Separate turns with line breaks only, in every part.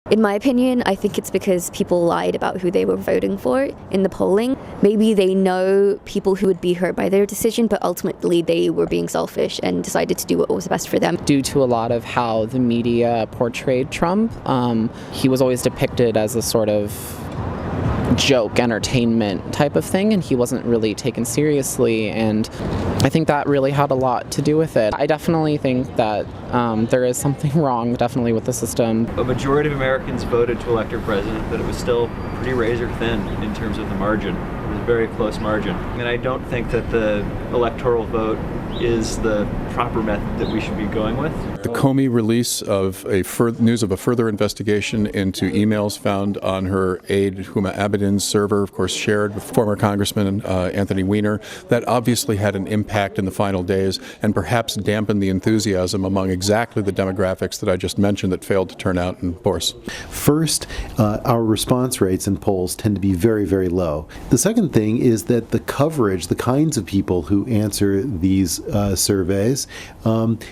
In my opinion, I think it's because people lied about who they were voting for in the polling. Maybe they know people who would be hurt by their decision, but ultimately they were being selfish and decided to do what was best for them.
Due to a lot of how the media portrayed Trump, he was always depicted as a sort of joke, entertainment type of thing, and he wasn't really taken seriously, and I think that really had a lot to do with it. I definitely think that there is something wrong, definitely, with the system.
A majority of Americans voted to elect our president, but it was still pretty razor thin in terms of the margin. It was a very close margin. And I don't think that the electoral vote is the proper method that we should be going with.
The Comey release of news of a further investigation into emails found on her aide Huma Abedin's server, of course shared with former Congressman Anthony Weiner, that obviously had an impact in the final days and perhaps dampened the enthusiasm among exactly the demographics that I just mentioned that failed to turn out in force.
First, our response rates in polls tend to be very, very low. The second thing is that the coverage, the kinds of people who answer these surveys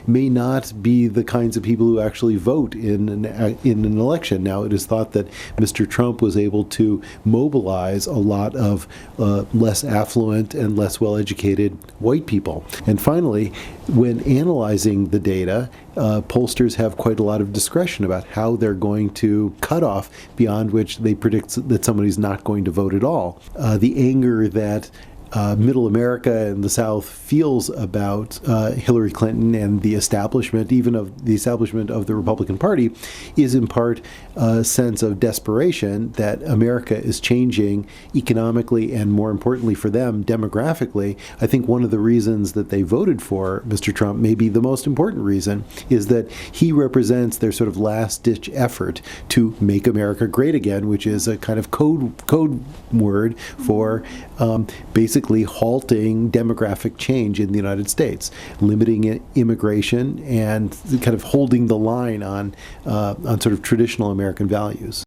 may not be the kinds of people who actually vote in an election. Now, it is thought that Mr. Trump was able to mobilize a lot of less affluent and less well-educated white people. And finally, when analyzing the data, pollsters have quite a lot of discretion about how they're going to cut off beyond which they predict that somebody's not going to vote at all. The anger that Middle America and the South feels about Hillary Clinton and the establishment, even of the establishment of the Republican Party, is in part a sense of desperation that America is changing economically and, more importantly for them, demographically. I think one of the reasons that they voted for Mr. Trump, maybe the most important reason, is that he represents their sort of last-ditch effort to make America great again, which is a kind of code word for basically halting demographic change in the United States, limiting immigration, and kind of holding the line on sort of traditional American values.